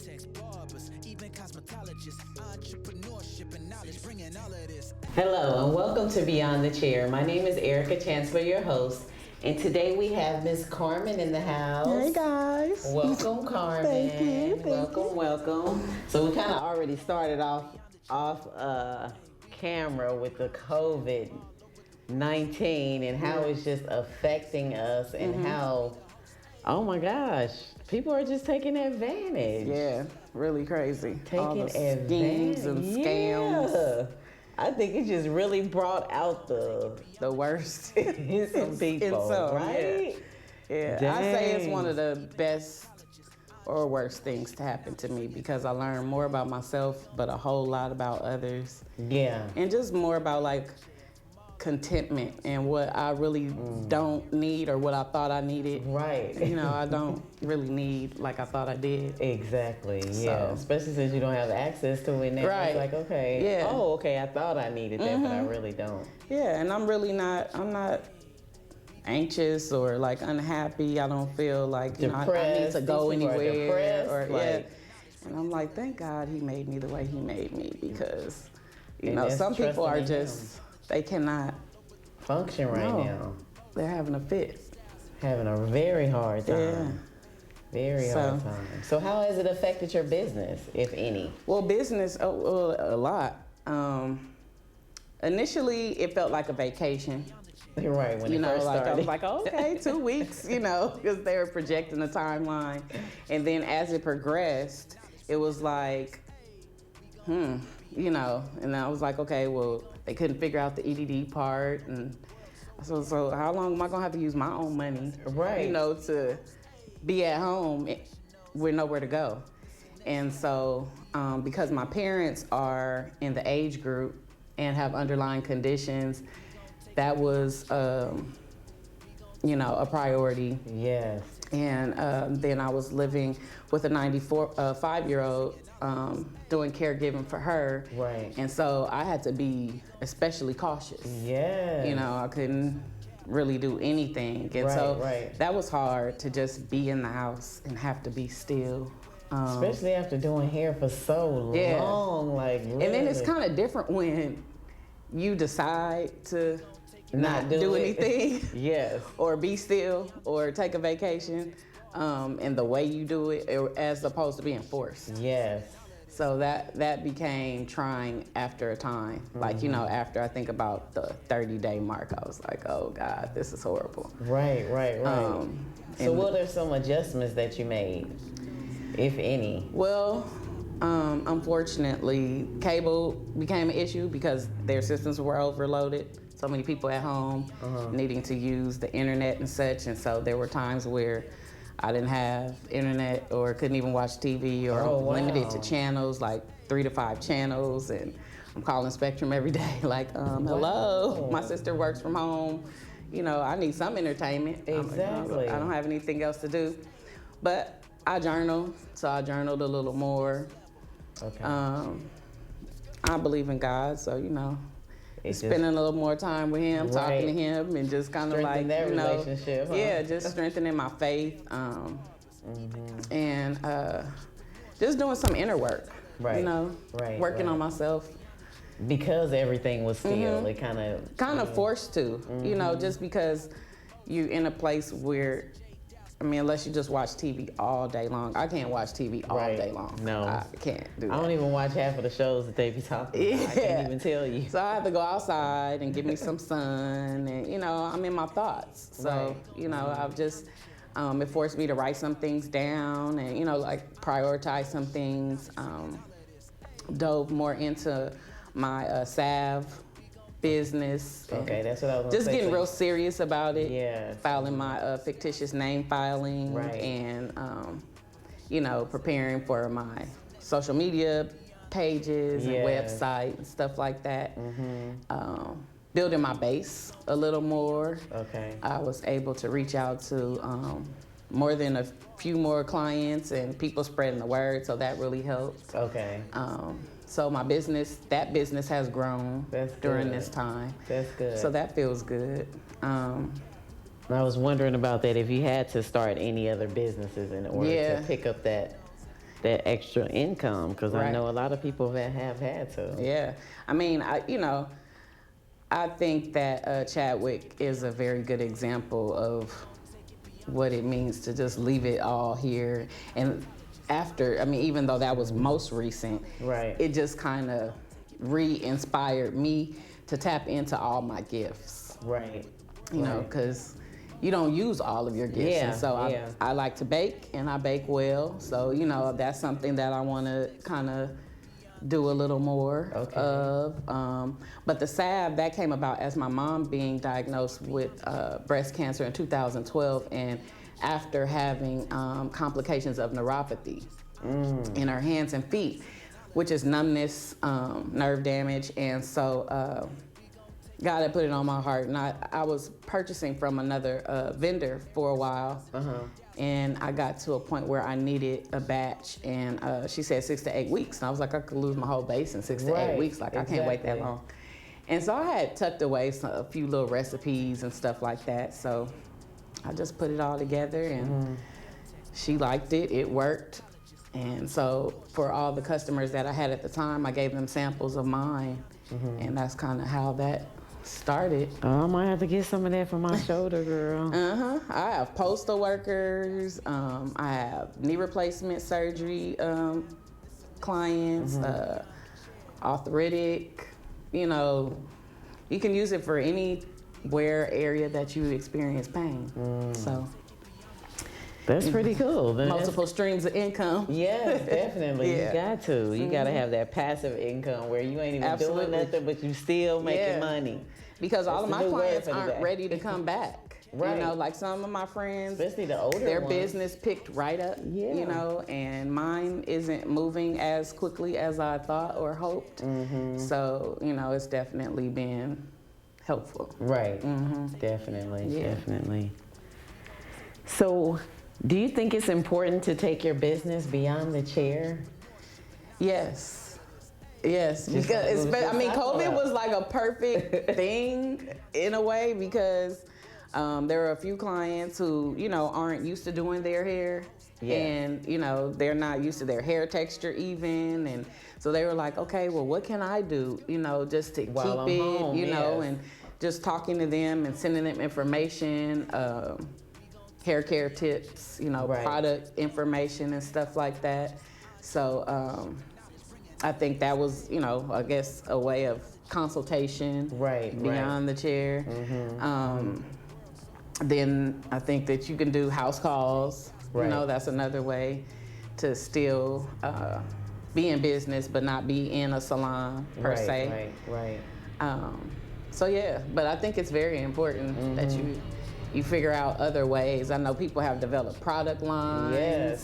architects, barbers, even cosmetologists, entrepreneurship and knowledge, bringing all of this. Hello and welcome to Beyond the Chair. My name is Erica Chancellor, your host, and today we have Miss Carmen in the house. Hey guys. Welcome, Carmen. Thank you. Welcome. So we kind of already started off camera with the COVID-19 and how it's just affecting us and how, oh my gosh, people are just taking advantage. Yeah, really crazy. Taking all the advantage. schemes and scams. Yeah. I think it just really brought out the worst in some people, right? Yeah. I say it's one of the best or worst things to happen to me because I learned more about myself, but a whole lot about others. Yeah. And just more about like contentment and what I really don't need or what I thought I needed. Right. You know, I don't really need like I thought I did. Exactly. Yeah. So. Especially since you don't have access to it now. Right. It's like, okay. Yeah. Oh, okay. I thought I needed that, but I really don't. Yeah, and I'm not anxious or like unhappy. I don't feel like I need to go anywhere or like, And I'm like, thank God he made me the way he made me because And some people are trusting in just they cannot function right now. They're having a fit. Having a very hard time. Yeah. Very hard time. So how has it affected your business, if any? Well, business, a lot. Initially, it felt like a vacation. Right, when it first started. I was like, oh, okay, 2 weeks, because they were projecting a timeline. And then as it progressed, it was like, and I was like, okay, well, they couldn't figure out the EDD part. And so how long am I going to have to use my own money, right? To be at home with nowhere to go. And so because my parents are in the age group and have underlying conditions, that was, a priority. Yes. And then I was living with a 5-year-old doing caregiving for her. Right. And so I had to be especially cautious. Yeah. I couldn't really do anything. And that was hard to just be in the house and have to be still. Especially after doing hair for so long. Like, really. And then it's kind of different when you decide to not do anything. Yes. Or be still or take a vacation. And the way you do it as opposed to being forced. Yes. So that became trying after a time. Like, after I think about the 30-day mark, I was like, oh God, this is horrible. Right. So what are some adjustments that you made, if any? Well, unfortunately, cable became an issue because their systems were overloaded. So many people at home needing to use the internet and such. And so there were times where I didn't have internet or couldn't even watch TV or limited to channels, like 3 to 5 channels. And I'm calling Spectrum every day, like, hello, my sister works from home. I need some entertainment. Exactly. I don't have anything else to do. But I journal, so I journaled a little more. Okay. I believe in God, so, spending a little more time with him, talking to him, and just kind of like, that relationship. Yeah, just strengthening my faith, and just doing some inner work. Right. Working on myself. Because everything was still, it kind of forced to, just because you're in a place where. Unless you just watch TV all day long. I can't watch TV all day long. No. I can't do that. I don't even watch half of the shows that they be talking about. I can't even tell you. So I have to go outside and get me some sun and, I'm in my thoughts. So, I've just, it forced me to write some things down and, prioritize some things. Dove more into my salve business. Okay, that's what I was gonna just say. getting real serious about it. Yeah. Filing my fictitious name filing. Right. And, preparing for my social media pages and website and stuff like that. Building my base a little more. Okay. I was able to reach out to more than a few more clients and people spreading the word, so that really helped. Okay. So my business has grown during this time. That's good. So that feels good. I was wondering about that, if you had to start any other businesses in order to pick up that that extra income, because I Right. know a lot of people that have had to. Yeah. I mean, I think that Chadwick is a very good example of what it means to just leave it all here. And after, I mean, even though that was most recent, Right. it just kind of re-inspired me to tap into all my gifts. Right. You know, because you don't use all of your gifts. Yeah, And so yeah. I like to bake, and I bake well. So, you know, that's something that I want to kind of do a little more of. But the salve, that came about as my mom being diagnosed with breast cancer in 2012, and after having complications of neuropathy in her hands and feet, which is numbness, nerve damage. And so God had put it on my heart, and I was purchasing from another vendor for a while, and I got to a point where I needed a batch, and she said 6 to 8 weeks, and I was like, I could lose my whole base in 6 to 8 weeks, like I can't wait that long. And so I had tucked away a few little recipes and stuff like that, so I just put it all together, and she liked it, it worked. And so for all the customers that I had at the time, I gave them samples of mine, and that's kind of how that started. Oh, I might have to get some of that for my shoulder, girl. I have postal workers. I have knee replacement surgery clients, arthritic. You know, you can use it for any area that you experience pain. So That's pretty cool. multiple streams of income. Yes, definitely. Yeah. You got to. You got to have that passive income where you ain't even doing nothing, but you still making money. Because all of That's my the new word clients for the aren't day. ready to come back. Right. You know, like some of my friends, Especially the older their ones. business picked right up, you know, and mine isn't moving as quickly as I thought or hoped. So, you know, it's definitely been helpful. Right. Definitely. Definitely. So, do you think it's important to take your business beyond the chair? Yes. Yes, Just because like I mean, talking COVID about. was like a perfect thing in a way, because there are a few clients who, you know, aren't used to doing their hair, and, you know, they're not used to their hair texture even, and so they were like, okay, well, what can I do, you know, just to keep I'm it, home, you know, and just talking to them and sending them information, hair care tips, you know, product information and stuff like that. So I think that was, you know, I guess a way of consultation beyond the chair. Then I think that you can do house calls. You know, that's another way to still be in business but not be in a salon per se. So yeah, but I think it's very important that you figure out other ways. I know people have developed product lines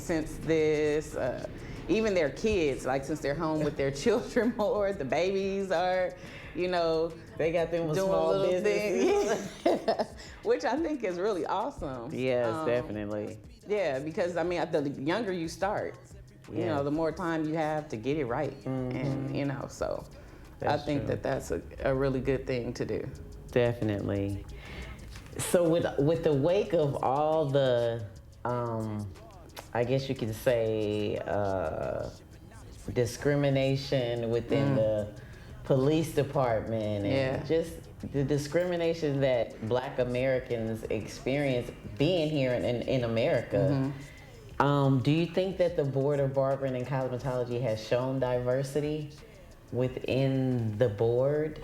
since this. Even their kids, like since they're home with their children more, the babies are, you know, they got them with doing small little businesses. things, which I think is really awesome. Yes, definitely. Yeah, because I mean, the younger you start, you know, the more time you have to get it right, and you know, so I think that that's a really good thing to do. Definitely. So with the wake of all the, I guess you could say, discrimination within the police department, and just the discrimination that Black Americans experience being here in America. Do you think that the Board of Barbering and Cosmetology has shown diversity within the board?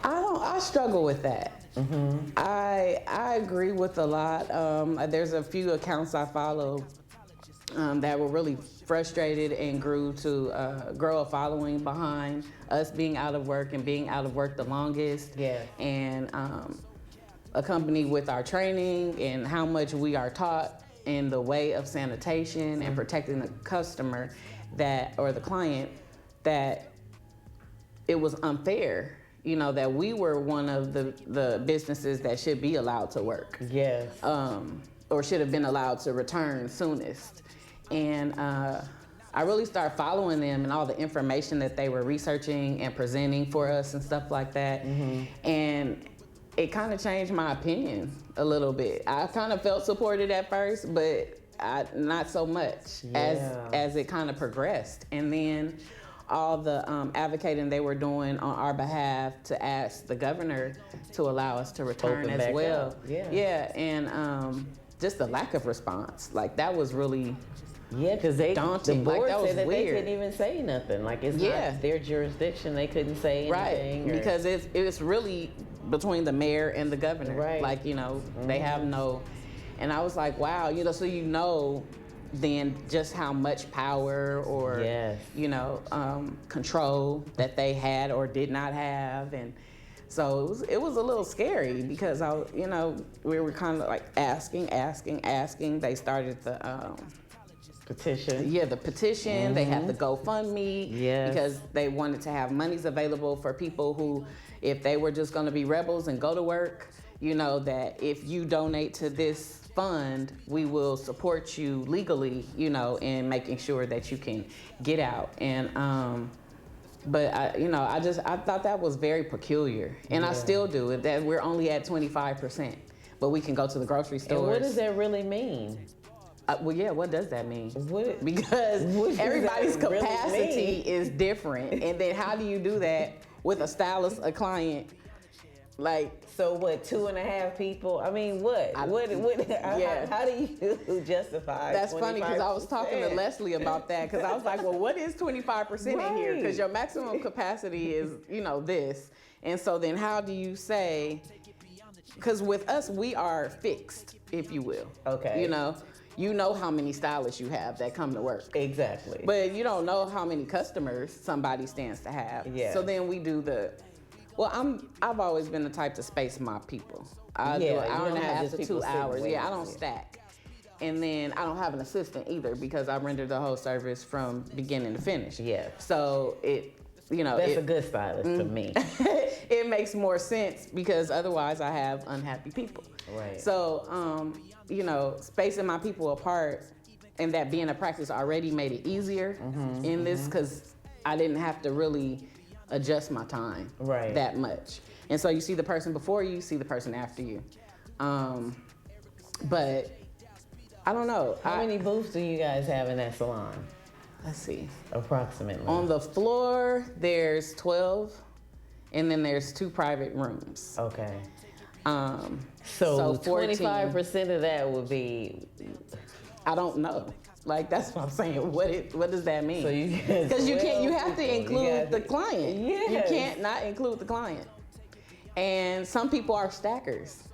I struggle with that. I agree with a lot. There's a few accounts I follow that were really frustrated and grew to grow a following behind us being out of work and being out of work the longest. And accompanied with our training and how much we are taught in the way of sanitation and protecting the customer or the client, that it was unfair. You know, that we were one of the businesses that should be allowed to work. Or should have been allowed to return soonest. And I really started following them and all the information that they were researching and presenting for us and stuff like that. And it kind of changed my opinion a little bit. I kind of felt supported at first, but not so much as it kind of progressed. And then all the advocating they were doing on our behalf to ask the governor to allow us to return as well. Up. Yeah. Yeah, and just the lack of response, like that was really because daunting. The board like, that was said that weird. they couldn't even say nothing. Like it's not their jurisdiction. They couldn't say anything. Right, because it's really between the mayor and the governor. Right. Like, they have no, and I was like, wow, so then just how much power or control that they had or did not have. And so it was a little scary because we were kind of like asking. They started the petition. Yeah, the petition. They had the GoFundMe because they wanted to have monies available for people who, if they were just going to be rebels and go to work, that if you donate to this fund, we will support you legally, in making sure that you can get out. And but I thought that was very peculiar, and I still do it. That we're only at 25%, but we can go to the grocery stores. And what does that really mean? What does that mean? Because everybody's capacity is different, and then how do you do that with a stylist, a client? So what? 2.5 people? I mean, what? How do you justify? That's 25%? funny because I was talking to Leslie about that because I was like, well, what is 25% in here? Because your maximum capacity is, this, and so then how do you say? Because with us, we are fixed, if you will. Okay. You know how many stylists you have that come to work. Exactly. But you don't know how many customers somebody stands to have. Yeah. So then we do I've always been the type to space my people. I do an hour and a half to 2 hours. I don't stack. And then I don't have an assistant either because I render the whole service from beginning to finish. Yeah. So that's a good stylist to me. It makes more sense because otherwise I have unhappy people. Right. So, spacing my people apart and that being a practice already made it easier in this because I didn't have to really adjust my time that much. And so you see the person before you, see the person after you. But I don't know. How many booths do you guys have in that salon? Let's see. Approximately. On the floor, there's 12, and then there's 2 private rooms. Okay. So 25% of that would be. I don't know. That's what I'm saying. What does that mean? So because you have to include the client. Yes. You can't not include the client. And some people are stackers,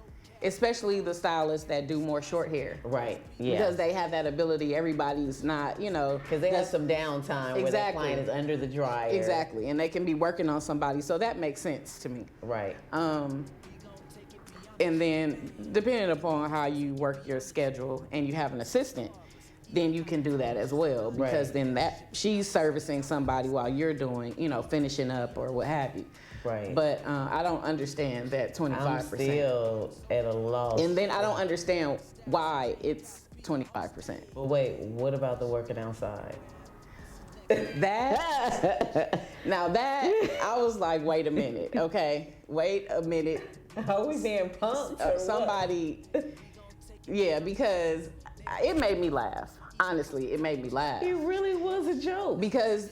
especially the stylists that do more short hair. Right. Yeah. Because they have that ability. Everybody's not, Because they have some downtime where the client is under the dryer. Exactly. And they can be working on somebody. So that makes sense to me. Right. And then depending upon how you work your schedule and you have an assistant, then you can do that as well because then she's servicing somebody while you're doing, finishing up or what have you. Right. But I don't understand that 25%. I'm still at a loss. And then I don't understand why it's 25%. But wait, what about the working outside? Now that, I was like, wait a minute, okay? Wait a minute. Are we being pumped? Somebody, because it made me laugh. Honestly, it made me laugh. It really was a joke. Because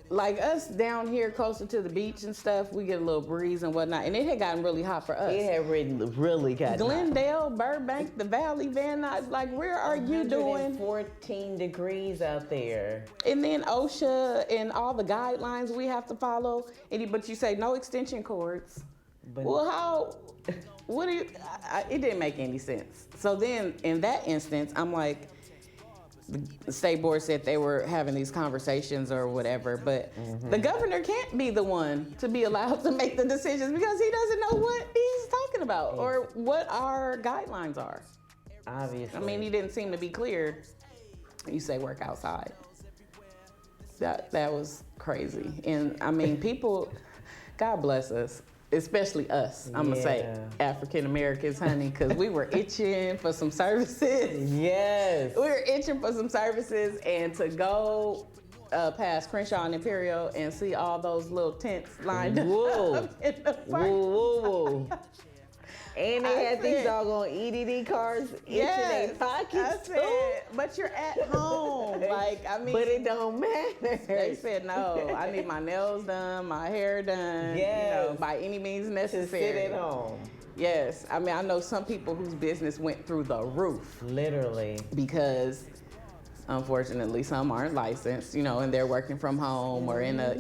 like us down here closer to the beach and stuff, we get a little breeze and whatnot. And it had gotten really hot for us. It had really gotten Glendale, Burbank, the Valley, Van Nuys, where are you doing? 14 degrees out there. And then OSHA and all the guidelines we have to follow. But you say no extension cords. Well, it didn't make any sense. So then in that instance, I'm like, the state board said they were having these conversations or whatever, but the governor can't be the one to be allowed to make the decisions because he doesn't know what he's talking about or what our guidelines are. Obviously. I mean, he didn't seem to be clear. You say work outside. That was crazy. And I mean, people, God bless us. Especially us, I'm gonna say African Americans, honey, because we were itching for some services. Yes. We were itching for some services, and to go past Crenshaw and Imperial and see all those little tents lined up in the park. Whoa. And they had these doggone EDD cards itching their pockets too. But you're at home. Like, I mean. But it don't matter. They said, no, I need my nails done, my hair done, by any means necessary. To sit at home. Yes. I mean, I know some people whose business went through the roof. Literally. Because, unfortunately, some aren't licensed, and they're working from home or in a,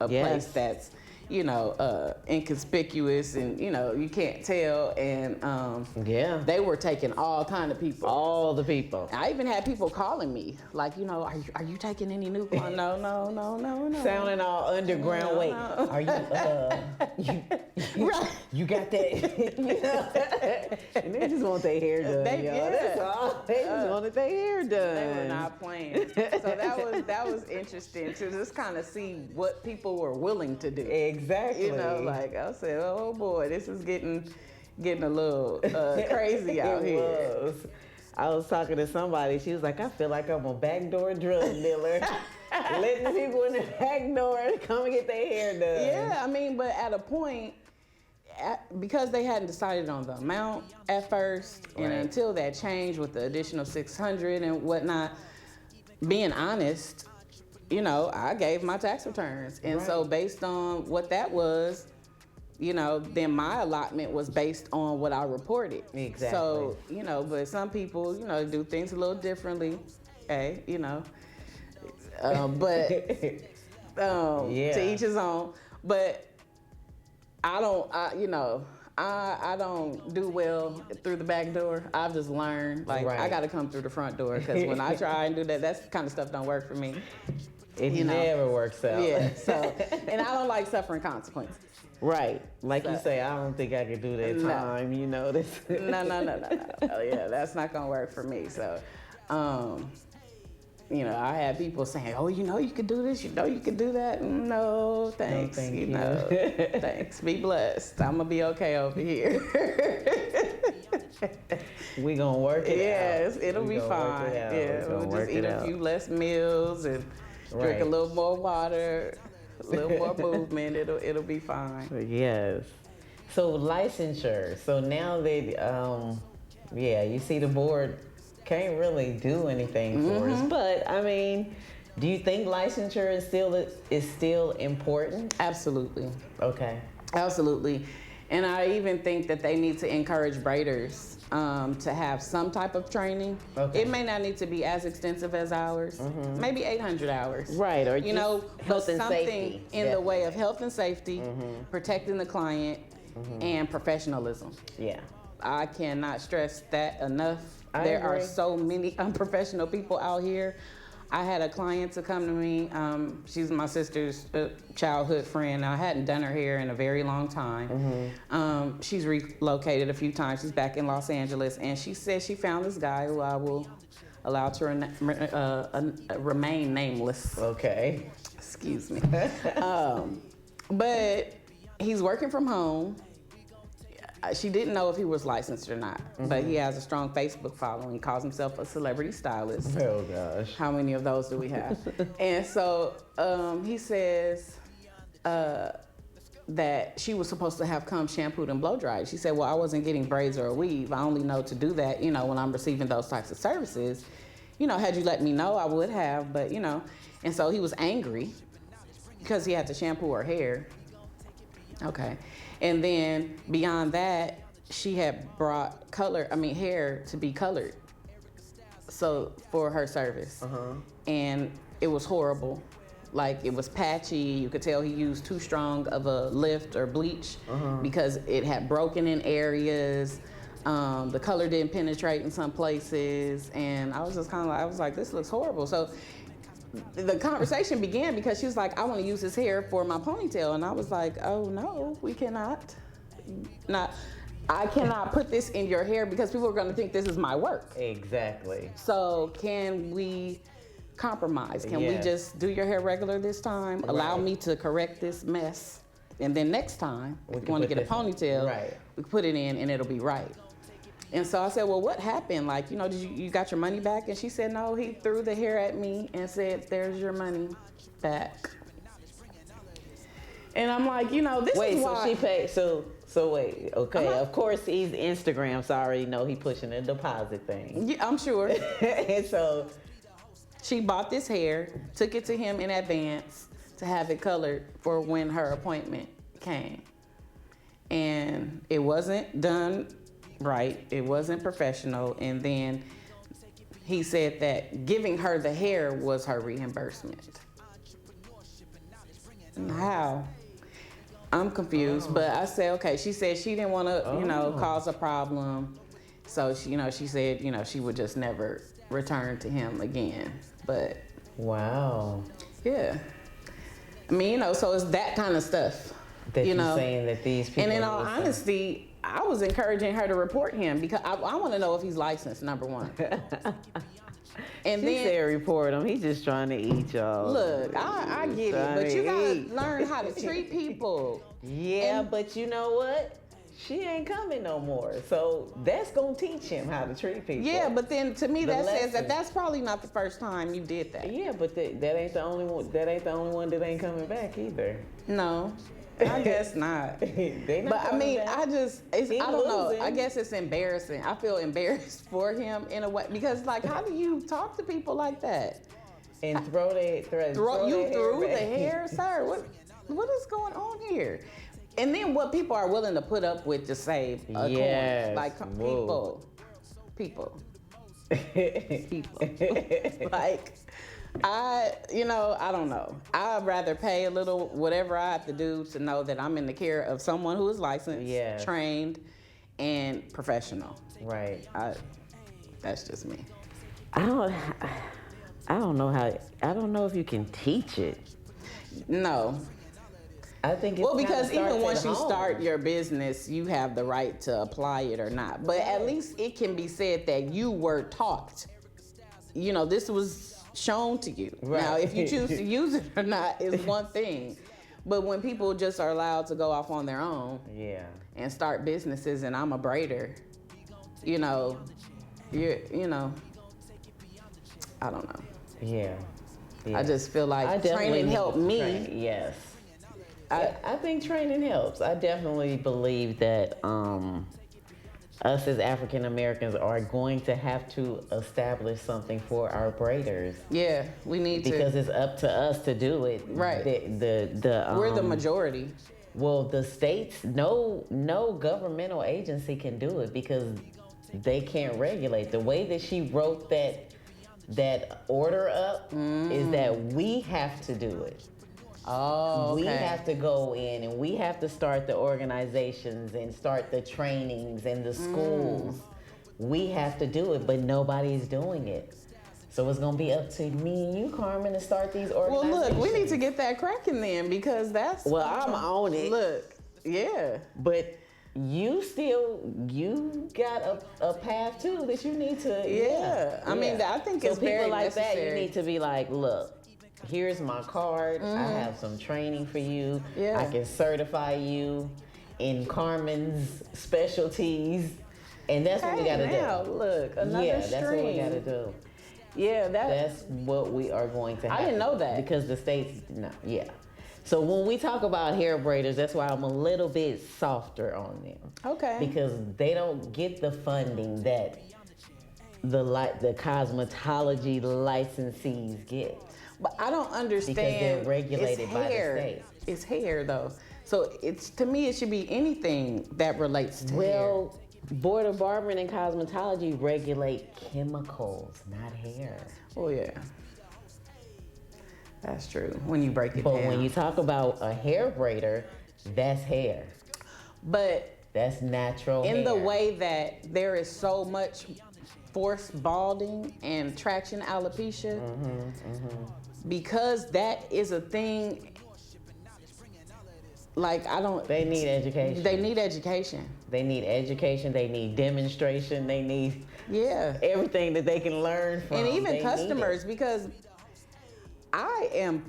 a place that's, inconspicuous and, you can't tell. And they were taking all kind of people. All the people. I even had people calling me, like, are you taking any new clients? No. Sounding all underground. Wait, are you, you got that? And they just want their hair done, That's all. They just wanted their hair done. They were not playing. So that was interesting to just kind of see what people were willing to do. Exactly. Like I said, oh boy, this is getting a little crazy out here. I was talking to somebody. She was like, I feel like I'm a backdoor drug dealer. Letting people in the back door come and get their hair done. Yeah, I mean, but at a point, because they hadn't decided on the amount at first, and until that changed with the additional 600 and whatnot, being honest, I gave my tax returns. And so based on what that was, then my allotment was based on what I reported. Exactly. So, but some people, do things a little differently. But to each his own. But I don't do well through the back door. I've just learned, I got to come through the front door, because when I try and do that, that kind of stuff don't work for me. It never works out. Yeah. So, and I don't like suffering consequences. Right. Like you say, I don't think I could do that time, this. No. Oh, yeah, that's not going to work for me. So, I had people saying, oh, you could do this, you could do that. No, thanks. No, thank you. Thanks. Be blessed. I'm going to be okay over here. We going to work it out. Yes, it'll be fine. Yeah, we'll just eat a few less meals and drink a little more water, a little more movement. It'll be fine. Yes. So licensure. So now that, you see the board can't really do anything for us. But I mean, do you think licensure is still important? Absolutely. Okay. Absolutely. And I even think that they need to encourage braiders to have some type of training. Okay. It may not need to be as extensive as ours, maybe 800 hours. Right, or health and safety. In the way of health and safety, protecting the client, and professionalism. Yeah. I cannot stress that enough. There are so many unprofessional people out here. I had a client to come to me. She's my sister's childhood friend. I hadn't done her hair in a very long time. She's relocated a few times. She's back in Los Angeles, and she said she found this guy who I will allow to remain nameless. Okay. Excuse me. But he's working from home. She didn't know if he was licensed or not, but he has a strong Facebook following. He calls himself a celebrity stylist. Oh, gosh. How many of those do we have? And so he says that she was supposed to have come shampooed and blow dried. She said, well, I wasn't getting braids or a weave. I only know to do that, when I'm receiving those types of services. Had you let me know, I would have, but, And so he was angry because he had to shampoo her hair. Okay. And then beyond that, she had brought hair to be colored. So for her service. And it was horrible. Like, it was patchy. You could tell he used too strong of a lift or bleach because it had broken in areas. The color didn't penetrate in some places. And I was just I was like, this looks horrible. So the conversation began because she was like, I want to use his hair for my ponytail. And I was like, oh no, we cannot. I cannot put this in your hair because people are going to think this is my work. Exactly. So can we compromise? Can we just do your hair regular this time? Right. Allow me to correct this mess. And then next time, if you want to get a ponytail, we put it in and it'll be right. And so I said, well, what happened? Like, did you got your money back? And she said, no, he threw the hair at me and said, there's your money back. And I'm like, this is why. So she paid, So wait, okay. Of course, he's Instagram. So I already know he pushing a deposit thing. Yeah, I'm sure. And so She bought this hair, took it to him in advance to have it colored for when her appointment came. And it wasn't done right. It wasn't professional. And then he said that giving her the hair was her reimbursement. How? I'm confused, but I said, okay. She said she didn't want to, cause a problem. So she said, she would just never return to him again. But wow. yeah. I mean, so it's that kind of stuff. That you're saying that these people. And in all honesty, I was encouraging her to report him because I want to know if he's licensed, number one. And she then said report him. He's just trying to eat, y'all. Look, I get it, but you gotta learn how to treat people. Yeah, but you know what? She ain't coming no more. So that's gonna teach him how to treat people. Yeah, but then to me that says that that's probably not the first time you did that. Yeah, but that ain't the only one. That ain't the only one that ain't coming back either. No. I guess not. But I mean, back. I don't know. I guess it's embarrassing. I feel embarrassed for him in a way because, like, how do you talk to people like that? And throw the hair, sir. What is going on here? And then what people are willing to put up with to save a coin, like people. Like. I don't know. I'd rather pay a little, whatever I have to do to know that I'm in the care of someone who is licensed, trained, and professional. Right. That's just me. I don't know if you can teach it. No. I think it's because even once you start your business, you have the right to apply it or not. But at least it can be said that you were taught. This was shown to you. Right. Now, if you choose to use it or not is one thing. But when people just are allowed to go off on their own and start businesses, and I'm a braider, I don't know. Yeah. I just feel like training helped me. Yes. I think training helps. I definitely believe that us as African Americans are going to have to establish something for our braiders. Yeah, we need to. Because it's up to us to do it. Right. We're the majority. Well, the states, no governmental agency can do it because they can't regulate. The way that she wrote that order up is that we have to do it. Oh, okay. We have to go in and we have to start the organizations and start the trainings and the schools. We have to do it, but nobody's doing it. So it's going to be up to me and you, Carmen, to start these organizations. Well, look, we need to get that cracking then because that's... Well, I'm on it. Look, yeah. But you got a path too that you need to... Yeah. I mean, I think it's very necessary. So people like that, you need to be like, look, here's my card. I have some training for you. Yeah. I can certify you in Carmen's specialties. And that's what we got to do. Look, another stream. That's what we got to do. Yeah, that's what we are going to have. I didn't know that. Because the states, So when we talk about hair braiders, that's why I'm a little bit softer on them. Okay. Because they don't get the funding that the cosmetology licensees get. But I don't understand. Because they're regulated by the state. It's hair, though. So to me, it should be anything that relates to hair. Board of Barbering and Cosmetology regulate chemicals, not hair. Oh, yeah. That's true, when you break it down. But when you talk about a hair braider, that's hair. But that's natural hair. In the way that there is so much forced balding and traction alopecia, because that is a thing. Like, They need education. They need education. They need education. They need demonstration. They need everything that they can learn from. And even customers, because I am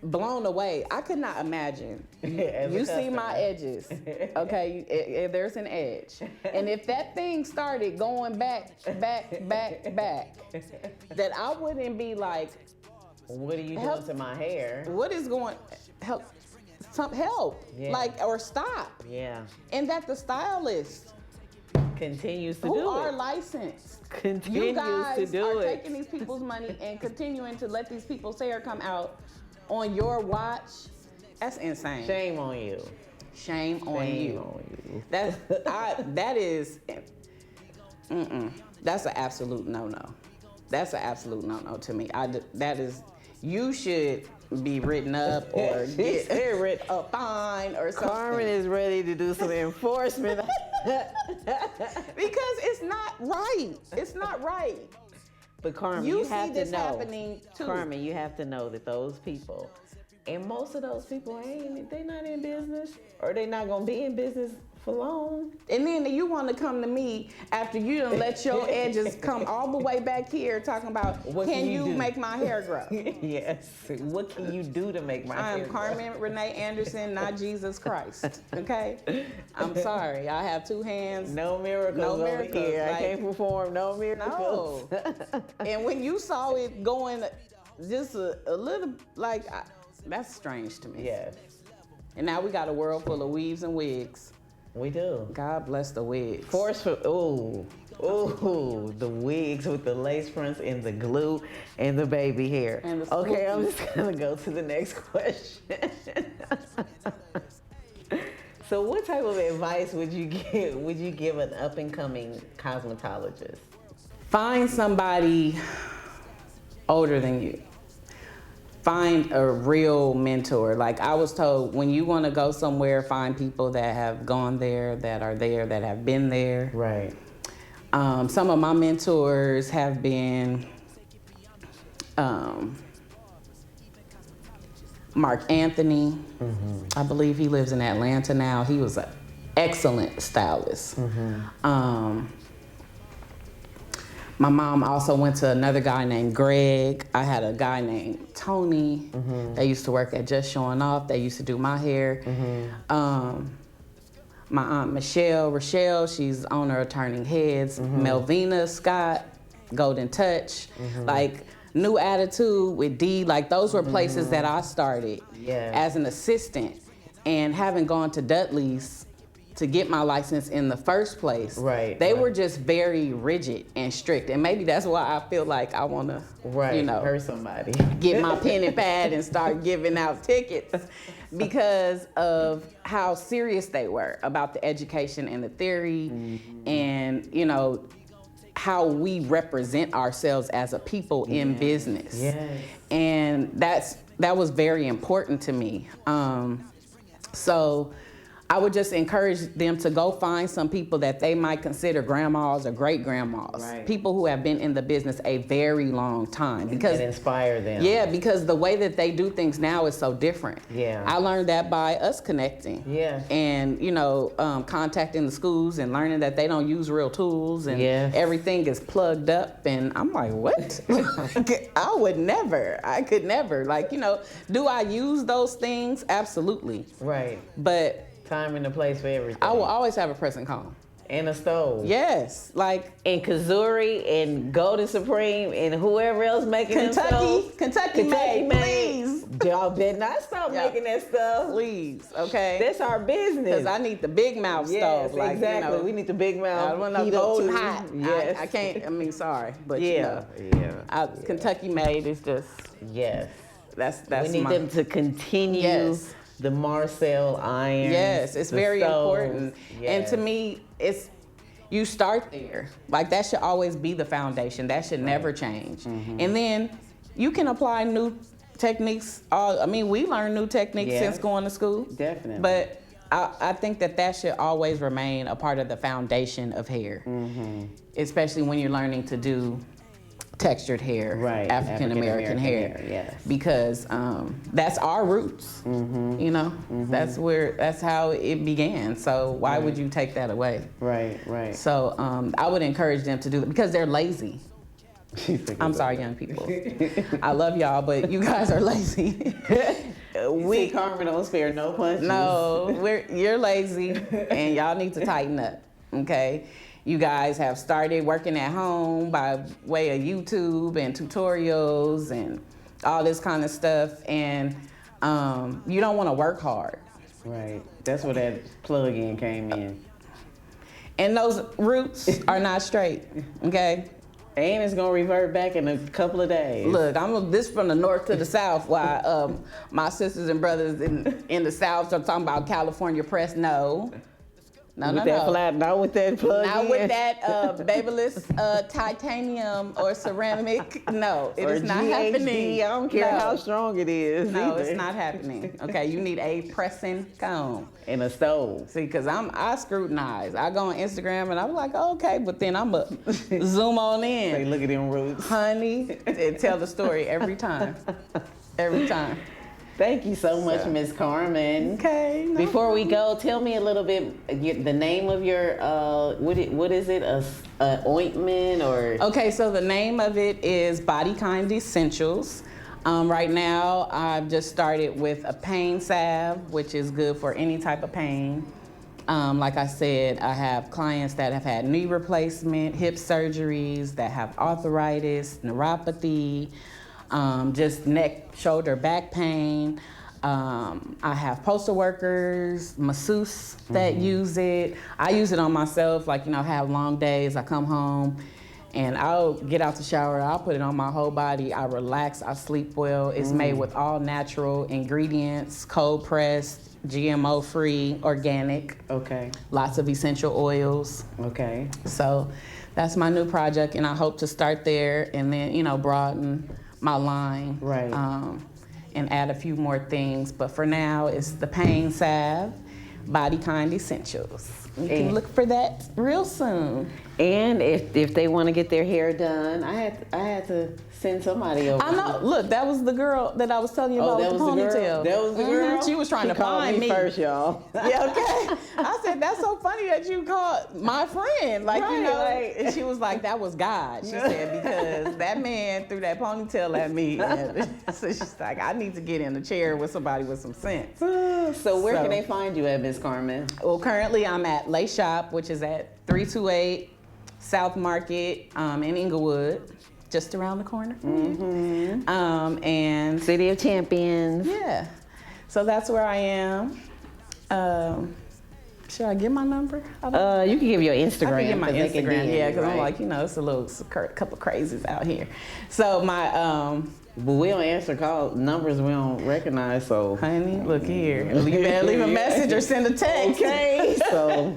blown away. I could not imagine. You see my edges, okay? There's an edge. And if that thing started going back, that I wouldn't be like, what are you doing to my hair? What is going, help, some help, or stop. Yeah. And that the stylist continues to who do are it. licensed. Continues you guys to do are it. taking these people's money and continuing to let these people's hair come out on your watch. That's insane. Shame on you. Shame on you. That's an absolute no-no. That's an absolute no-no to me. You should be written up or get a fine or something. Carmen is ready to do some enforcement. Because it's not right. It's not right. But Carmen, you have to know. Happening too. Carmen, you have to know that those people, and most of those people they not in business, or they not gonna be in business for long. And then you want to come to me after you done let your edges come all the way back here talking about, can you make my hair grow? Yes. What can you do to make my hair grow? I'm Carmen Renee Anderson, not Jesus Christ. Okay? I'm sorry. I have two hands. No miracles over here. I can't perform no miracles. No. And when you saw it going just a little, that's strange to me. Yes. And now we got a world full of weaves and wigs. We do. God bless the wigs. The wigs with the lace fronts and the glue and the baby hair. And the okay, I'm just gonna go to the next question. So what type of advice would you give an up and coming cosmetologist? Find somebody older than you. Find a real mentor. Like I was told, when you want to go somewhere, find people that have gone there, that are there, that have been there. Right. Some of my mentors have been Mark Anthony. Mm-hmm. I believe he lives in Atlanta now. He was an excellent stylist. Mm-hmm. My mom also went to another guy named Greg. I had a guy named Tony. Mm-hmm. They used to work at Just Showing Off. They used to do my hair. Mm-hmm. My aunt Rochelle, she's owner of Turning Heads. Mm-hmm. Melvina Scott, Golden Touch. Mm-hmm. New Attitude with D. Those were places that I started as an assistant. And having gone to Dudley's to get my license in the first place, they were just very rigid and strict, and maybe that's why I feel like I want to, hurt somebody, get my pen and pad and start giving out tickets, because of how serious they were about the education and the theory, and how we represent ourselves as a people in business, and that was very important to me. So I would just encourage them to go find some people that they might consider grandmas or great grandmas, people who have been in the business a very long time, because and inspire them. Yeah, because the way that they do things now is so different. Yeah, I learned that by us connecting. Yeah, and contacting the schools and learning that they don't use real tools and everything is plugged up. And I'm like, what? I could never. Do I use those things? Absolutely. Right. But time and a place for everything. I will always have a pressing comb. And a stove. Yes. And Kazuri and Golden Supreme and whoever else making Kentucky made, please. Y'all better not stop making that stuff. Please, okay? That's our business. Because I need the big mouth stove. Exactly. We need the big mouth. I want to cold and hot. Yes. I can't, sorry. But Kentucky made is just. Yes. That's we need them to continue. Yes. The Marcel iron. Yes, it's very important. Yes. And to me, you start there. That should always be the foundation. That should never change. Mm-hmm. And then you can apply new techniques. We learn new techniques since going to school. Definitely. But I think that should always remain a part of the foundation of hair. Mm-hmm. Especially when you're learning to do textured hair, African American hair. Yes. Because that's our roots. Mm-hmm. Mm-hmm. That's how it began. So why would you take that away? Right. So I would encourage them to do that because they're lazy. I'm sorry, young people. I love y'all, but you guys are lazy. Carmen don't spare no punches. No, you're lazy, and y'all need to tighten up. Okay. You guys have started working at home by way of YouTube and tutorials and all this kind of stuff. And You don't want to work hard. Right. That's where that plug-in came in. And those roots are not straight, okay? And it's gonna revert back in a couple of days. Look, this from the north to the south. While my sisters and brothers in the south are talking about California press. No. Not with that plug. Not with that babyless titanium or ceramic. No, it is not happening. I don't care how strong it is. No, it's not happening. Okay, you need a pressing comb and a stove. See, because I scrutinize. I go on Instagram and I'm like, okay, but then I'm a zoom on in. Say, look at them roots, honey, and tell the story every time. Every time. Thank you so much, Miss Carmen. Okay. No. Before we go, tell me a little bit the name of your what is it? A ointment or? Okay, so the name of it is Body Kind Essentials. Right now, I've just started with a pain salve, which is good for any type of pain. Like I said, I have clients that have had knee replacement, hip surgeries, that have arthritis, neuropathy. Just neck, shoulder, back pain. I have postal workers, masseuse that use it. I use it on myself, like, I have long days. I come home and I'll get out the shower. I'll put it on my whole body. I relax, I sleep well. It's made with all natural ingredients, cold pressed, GMO free, organic. Okay. Lots of essential oils. Okay. So that's my new project, and I hope to start there and then, broaden my line, right, and add a few more things. But for now, it's the pain salve, Body Kind Essentials. You can look for that real soon. And if they want to get their hair done, I had to send somebody over. I know. Look, that was the girl that I was telling you about with the ponytail. That was the girl? She was trying to find me first, y'all. Yeah, okay. I said, that's so funny that you called my friend. Like, and she was like, that was God. She said, because that man threw that ponytail at me. And so she's like, I need to get in a chair with somebody with some sense. So where can they find you at, Miss Carmen? Well, currently I'm at Lay Shop, which is at 328 South Market in Inglewood. Just around the corner. And City of Champions. Yeah. So that's where I am. Should I give my number? You can give your Instagram. I can give my Instagram, yeah, because I'm like, it's a couple crazies out here. So my but we don't answer call numbers we don't recognize, so honey, look here. Leave a message or send a text. Okay. So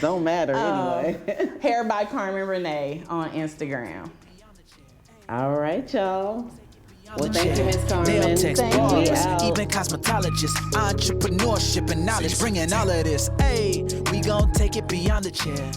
don't matter anyway. Hair by Carmen Renee on Instagram. All right, y'all. Well, thank you, Miss Carmen. Nail techs, barbers, out. even cosmetologists, entrepreneurship and knowledge, bringing all of this. Hey, we gon' take it beyond the chair.